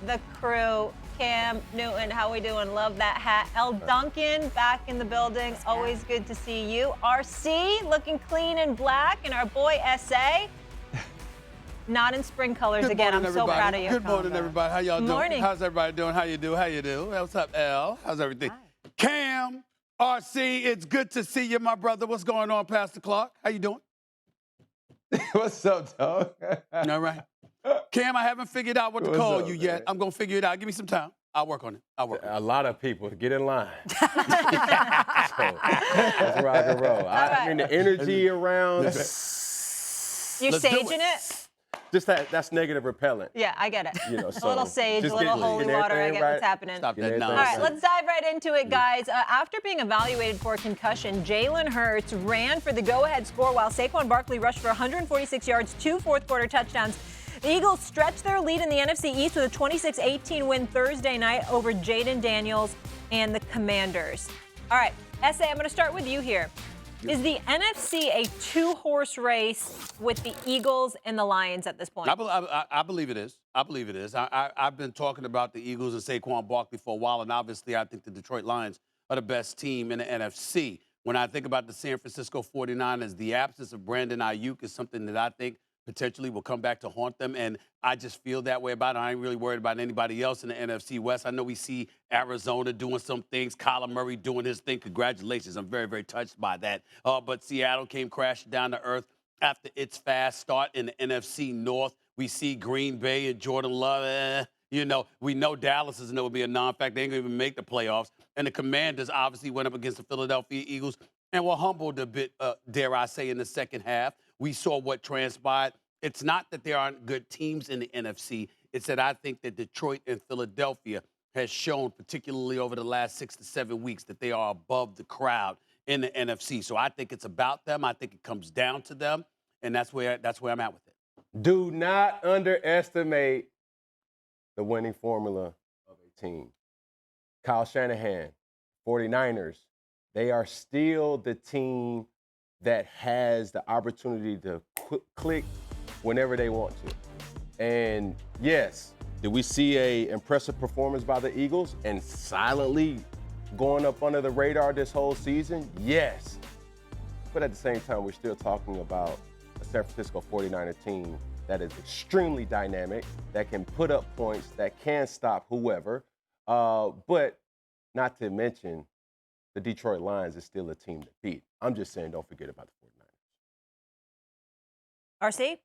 the crew. Cam Newton, how we doing? Love that hat. Elle Duncan back in the building. Always good to see you. RC looking clean and black, and our boy SA. Not in spring colors Good again. morning, I'm so everybody. proud of you. Good morning, everybody. How y'all doing? Morning. How's everybody doing? How you do? How you do? What's up, Elle? How's everything? Hi. Cam, RC, it's good to see you, my brother. What's going on, Pastor Clark? How you doing? What's up, dog? All right. Cam, I haven't figured out what to What's call up, you man? yet. I'm going to figure it out. Give me some time. I'll work on it. A lot of people get in line. So, let's rock and roll. I mean, the energy around, You Let's do saging it? just that's negative repellent. Yeah, I get it. You know, A little sage, a just little getting holy water. I everything get what's right. happening. Stop Get that everything All nonsense. right, let's dive right into it, guys. After being evaluated for a concussion, Jalen Hurts ran for the go-ahead score while Saquon Barkley rushed for 146 yards, 2 fourth-quarter touchdowns. The Eagles stretched their lead in the NFC East with a 26-18 win Thursday night over Jaden Daniels and the Commanders. All right, SA, I'm going to start with you here. Is the NFC a two-horse race with the Eagles and the Lions at this point? I believe it is. I believe it is. I've been talking about the Eagles and Saquon Barkley for a while, and obviously I think the Detroit Lions are the best team in the NFC. When I think about the San Francisco 49ers, the absence of Brandon Ayuk is something that I think potentially will come back to haunt them, and I just feel that way about it. I ain't really worried about anybody else in the NFC West. I know we see Arizona doing some things, Kyler Murray doing his thing. Congratulations. I'm very, very touched by that. But Seattle came crashing down to earth after its fast start in the NFC North. We see Green Bay and Jordan Love. We know Dallas is going to be a non-factor. They ain't going to even make the playoffs. And the Commanders obviously went up against the Philadelphia Eagles and were humbled a bit, dare I say, in the second half. We saw what transpired. It's not that there aren't good teams in the NFC. It's that I think that Detroit and Philadelphia has shown, particularly over the last 6 to 7 weeks, that they are above the crowd in the NFC. So I think it's about them. I think it comes down to them, and that's where I'm at with it. Do not underestimate the winning formula of a team. Kyle Shanahan, 49ers, they are still the team that has the opportunity to click whenever they want to. And yes, did we see a impressive performance by the Eagles and silently going up under the radar this whole season? Yes. But at the same time, we're still talking about a San Francisco 49er team that is extremely dynamic, that can put up points, that can stop whoever. But not to mention, the Detroit Lions is still a team to beat. I'm just saying, don't forget about the 49ers. RC?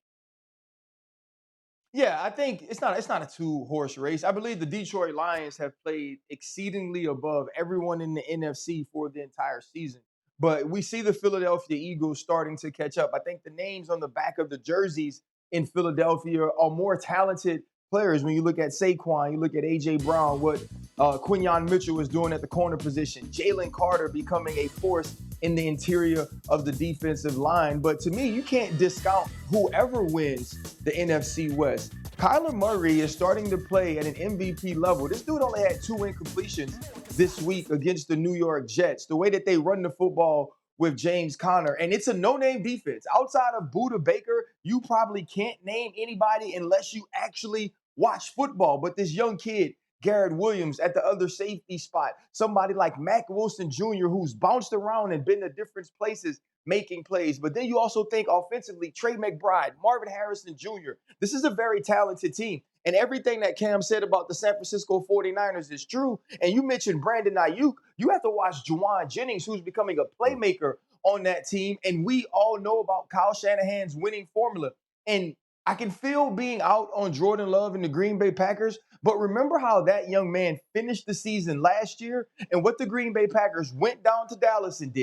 Yeah, I think it's not a two-horse race. I believe the Detroit Lions have played exceedingly above everyone in the NFC for the entire season. But we see the Philadelphia Eagles starting to catch up. I think the names on the back of the jerseys in Philadelphia are more talented players. When you look at Saquon, you look at A.J. Brown, what Quinyon Mitchell was doing at the corner position, Jalen Carter becoming a force in the interior of the defensive line. But to me, you can't discount whoever wins the NFC West. Kyler Murray is starting to play at an MVP level. This dude only had 2 incompletions this week against the New York Jets. The way that they run the football with James Conner, and it's a no-name defense. Outside of Budda Baker, you probably can't name anybody unless you actually watch football. But this young kid, Garrett Williams, at the other safety spot, somebody like Mack Wilson Jr., who's bounced around and been to different places making plays. But then you also think offensively, Trey McBride, Marvin Harrison Jr. This is a very talented team. And everything that Cam said about the San Francisco 49ers is true. And you mentioned Brandon Ayuk. You have to watch Juwan Jennings, who's becoming a playmaker on that team. And we all know about Kyle Shanahan's winning formula. And I can feel being out on Jordan Love and the Green Bay Packers, but remember how that young man finished the season last year and what the Green Bay Packers went down to Dallas and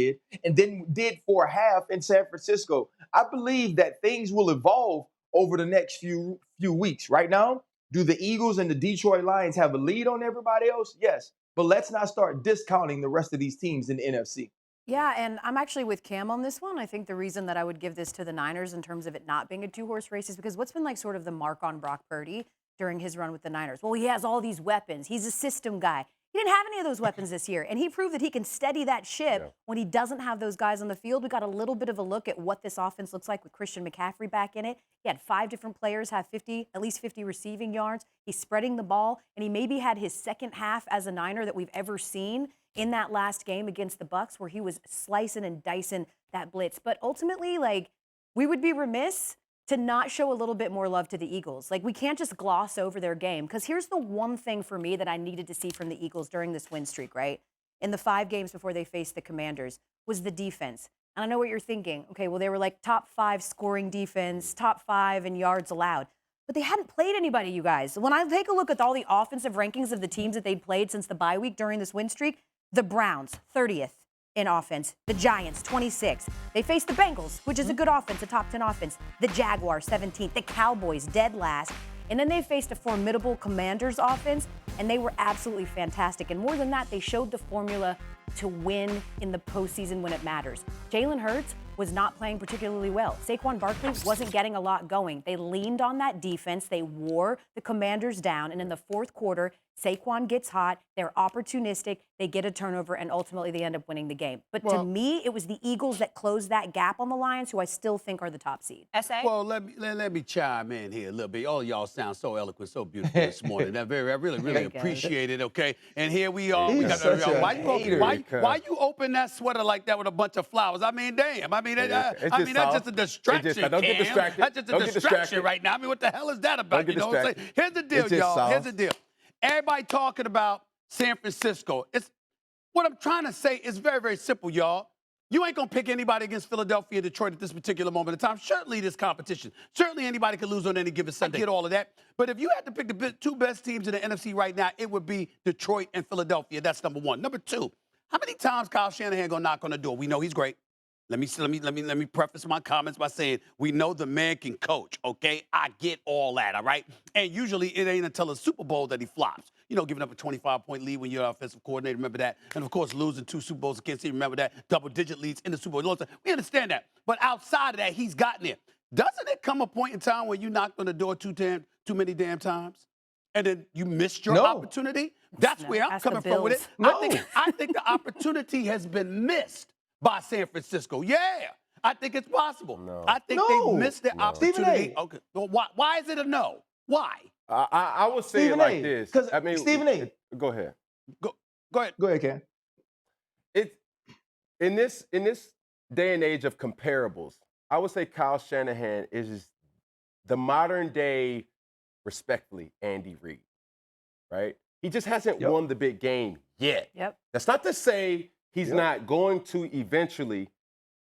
then did for a half in San Francisco. I believe that things will evolve over the next few weeks. Right now, do the Eagles and the Detroit Lions have a lead on everybody else? Yes, but let's not start discounting the rest of these teams in the NFC. Yeah, and I'm actually with Cam on this one. I think the reason that I would give this to the Niners in terms of it not being a two-horse race is because what's been like sort of the mark on Brock Purdy during his run with the Niners? Well, he has all these weapons. He's a system guy. He didn't have any of those weapons this year, and he proved that he can steady that ship when he doesn't have those guys on the field. We got a little bit of a look at what this offense looks like with Christian McCaffrey back in it. He had 5 different players have at least 50 receiving yards. He's spreading the ball, and he maybe had his second half as a Niner that we've ever seen in that last game against the Bucs, where he was slicing and dicing that blitz. But ultimately, like, we would be remiss to not show a little bit more love to the Eagles. Like, we can't just gloss over their game, because here's the one thing for me that I needed to see from the Eagles during this win streak, right? In the 5 games before they faced the Commanders, was the defense. And I know what you're thinking. Okay, well, they were like top 5 scoring defense, top 5 in yards allowed. But they hadn't played anybody, you guys. When I take a look at all the offensive rankings of the teams that they'd played since the bye week during this win streak, the Browns, 30th. In offense. The Giants, 26th. They faced the Bengals, which is a good offense, a top 10 offense. The Jaguars, 17th. The Cowboys, dead last. And then they faced a formidable Commanders offense, and they were absolutely fantastic. And more than that, they showed the formula to win in the postseason when it matters. Jalen Hurts was not playing particularly well. Saquon Barkley wasn't getting a lot going. They leaned on that defense. They wore the Commanders down. And in the fourth quarter, Saquon gets hot. They're opportunistic. They get a turnover, and ultimately they end up winning the game. But to me, it was the Eagles that closed that gap on the Lions, who I still think are the top seed. SA? Well, let me chime in here a little bit. All of y'all sound so eloquent, so beautiful this morning. I really appreciate it, okay? And here we are. He's We got such a hater. why you open that sweater like that with a bunch of flowers? I mean, damn. I mean, that's just a distraction, Don't get Cam. distracted. That's just a Don't get distraction distracted. right now. I mean, what the hell is that about? Don't get You know what I'm saying? distracted. Here's the deal, It's just y'all. sauce. Here's the deal. Everybody talking about San Francisco. What I'm trying to say is very, very simple, y'all. You ain't going to pick anybody against Philadelphia and Detroit at this particular moment in time. Certainly this competition. Certainly anybody can lose on any given Sunday. I get all of that. But if you had to pick the 2 best teams in the NFC right now, it would be Detroit and Philadelphia. That's number 1. Number 2, how many times Kyle Shanahan going to knock on the door? We know he's great. Let me preface my comments by saying we know the man can coach, okay? I get all that, all right? And usually it ain't until a Super Bowl that he flops. You know, giving up a 25-point lead when you're offensive coordinator, remember that? And, of course, losing 2 Super Bowls against him, remember that? Double-digit leads in the Super Bowl. We understand that. But outside of that, he's gotten it. Doesn't it come a point in time where you knocked on the door too many damn times? And then you missed your opportunity? That's where I'm coming from with it. I think the opportunity has been missed by San Francisco. Yeah, I think it's possible. No. I think they missed the opportunity. Okay. Well, why is it a no? Why? I would say it like this. I mean, Stephen A. Go ahead. Go ahead. Go ahead, Cam. It's in this day and age of comparables, I would say Kyle Shanahan is the modern day, respectfully, Andy Reid, right? He just hasn't won the big game yet. That's not to say he's not going to eventually,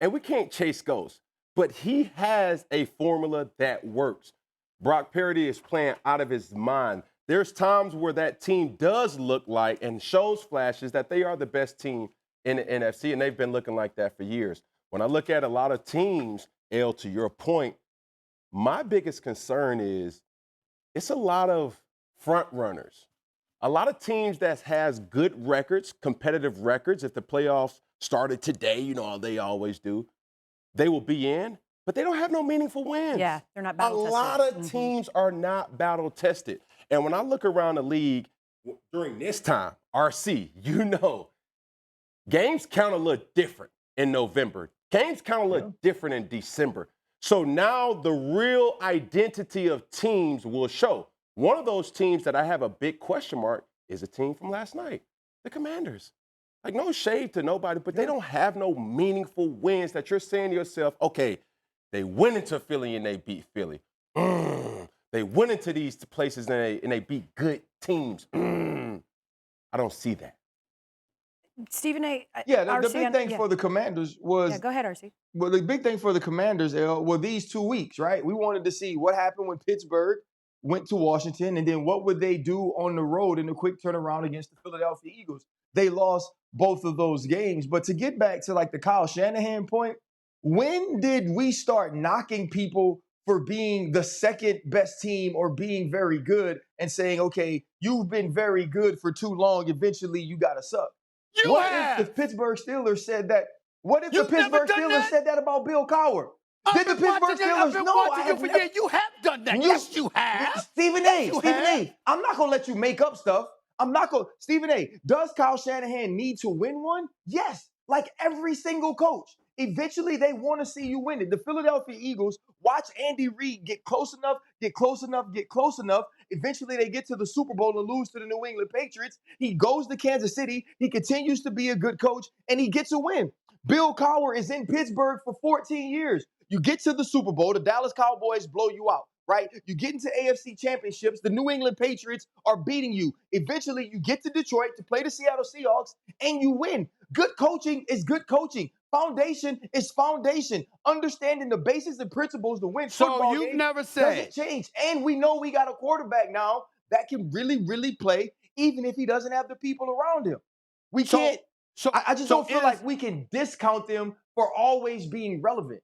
and we can't chase ghosts, but he has a formula that works. Brock Purdy is playing out of his mind. There's times where that team does look like and shows flashes that they are the best team in the NFC, and they've been looking like that for years. When I look at a lot of teams, Elle, to your point, my biggest concern is it's a lot of front runners. A lot of teams that has good records, competitive records, if the playoffs started today, you know how they always do, they will be in, but they don't have no meaningful wins. Yeah, they're not battle tested. A lot of teams are not battle tested. And when I look around the league during this time, RC, you know, games count a little different in November. Games count a little different in December. So now the real identity of teams will show. One of those teams that I have a big question mark is a team from last night, the Commanders. Like, no shade to nobody, but they don't have no meaningful wins that you're saying to yourself, okay, they went into Philly and they beat Philly. They went into these places and they beat good teams. I don't see that. Stephen A. The big thing for the Commanders was. Yeah, go ahead, RC. Well, the big thing for the Commanders were these 2 weeks, right? We wanted to see what happened when Pittsburgh went to Washington, and then what would they do on the road in a quick turnaround against the Philadelphia Eagles. They lost both of those games. But to get back to like the Kyle Shanahan point, when did we start knocking people for being the second best team or being very good and saying, okay, you've been very good for too long, eventually you got to suck? If the Pittsburgh Steelers said that? What if the Pittsburgh Steelers said that about Bill Cowher? Did the Pittsburgh Steelers? No, I have never. You have done that. Yes, you have. Stephen A. I'm not going to let you make up stuff. I'm not going. Stephen A., does Kyle Shanahan need to win one? Yes, like every single coach. Eventually, they want to see you win it. The Philadelphia Eagles watch Andy Reid get close enough, get close enough, get close enough. Eventually, they get to the Super Bowl and lose to the New England Patriots. He goes to Kansas City. He continues to be a good coach, and he gets a win. Bill Cowher is in Pittsburgh for 14 years. You get to the Super Bowl. The Dallas Cowboys blow you out, right? You get into AFC championships. The New England Patriots are beating you. Eventually, you get to Detroit to play the Seattle Seahawks, and you win. Good coaching is good coaching. Foundation is foundation. Understanding the basics and principles to win football So you've games never said doesn't change. And we know we got a quarterback now that can really, really play, even if he doesn't have the people around him. We can't. I just don't feel like we can discount them for always being relevant.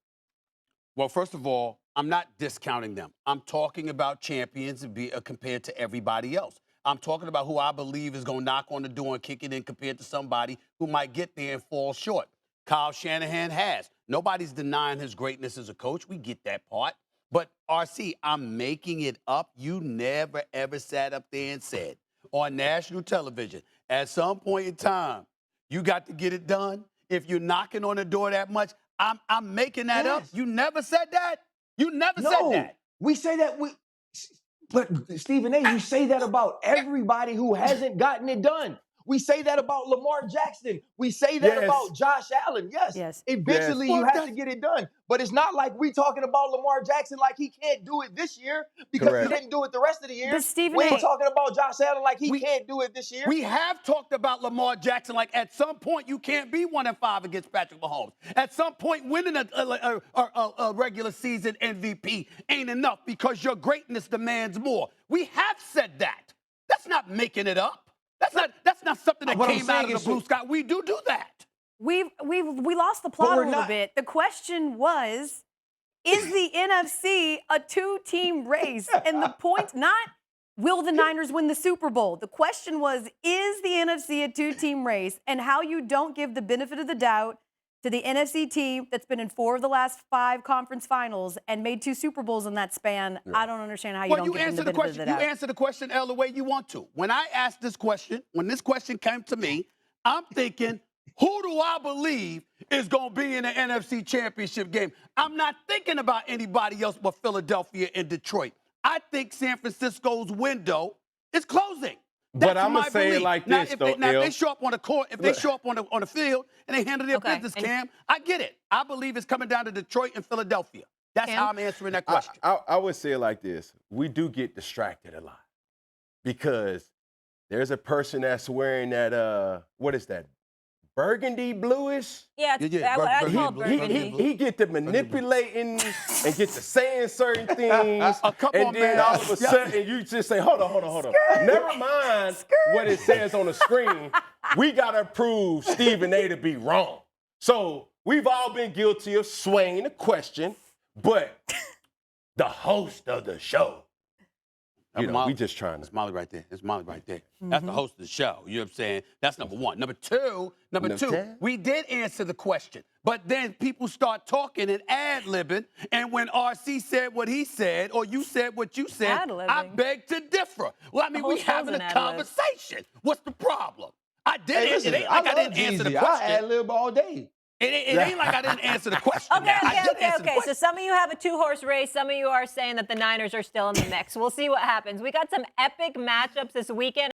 Well, first of all, I'm not discounting them. I'm talking about champions compared to everybody else. I'm talking about who I believe is going to knock on the door and kick it in compared to somebody who might get there and fall short. Kyle Shanahan has. Nobody's denying his greatness as a coach. We get that part. But, RC, I'm making it up. You never, ever sat up there and said on national television, at some point in time, you got to get it done. If you're knocking on the door that much, I'm making that up. You never said that. You never said that. We say that. But, Stephen A., you say that about everybody who hasn't gotten it done. We say that about Lamar Jackson. We say that about Josh Allen. Yes. Eventually, you have to get it done. But it's not like we talking about Lamar Jackson like he can't do it this year because he didn't do it the rest of the year. We ain't talking about Josh Allen like he can't do it this year. We have talked about Lamar Jackson like at some point you can't be 1-5 against Patrick Mahomes. At some point, winning a regular season MVP ain't enough because your greatness demands more. We have said that. That's not making it up. That's not something that came out of the blue sky. We do that. We lost the plot a little bit. The question was, is the NFC a two-team race? And the point, not will the Niners win the Super Bowl? The question was, is the NFC a two-team race? And how you don't give the benefit of the doubt to the NFC team that's been in 4 of the last 5 conference finals and made 2 Super Bowls in that span. I don't understand how you don't give them the benefit of the doubt. You answer the question, Elle, the way you want to. When I asked this question, when this question came to me, I'm thinking, who do I believe is going to be in the NFC Championship game? I'm not thinking about anybody else but Philadelphia and Detroit. I think San Francisco's window is closing. But I'm going to say it like this, though, Now, if they show up on the court, if they show up on the field and they handle their business, Cam, I get it. I believe it's coming down to Detroit and Philadelphia. That's how I'm answering that question. I would say it like this. We do get distracted a lot because there's a person that's wearing that, what is that, burgundy bluish? Yeah, I call burgundy. He get to manipulating and get to saying certain things. And then all of a sudden you just say, hold on. Never mind what it says on the screen. We got to prove Stephen A. to be wrong. So we've all been guilty of swaying the question, but the host of the show, we just trying to. It's Molly right there. That's the host of the show. You know what I'm saying? That's number one. Number two, we did answer the question. But then people start talking and ad-libbing. And when RC said what he said, or you said what you said, I beg to differ. Well, I mean, we having a conversation. What's the problem? I didn't answer the question. I ad-lib all day. It ain't like I didn't answer the question. Okay. So some of you have a 2-horse race. Some of you are saying that the Niners are still in the mix. We'll see what happens. We got some epic matchups this weekend.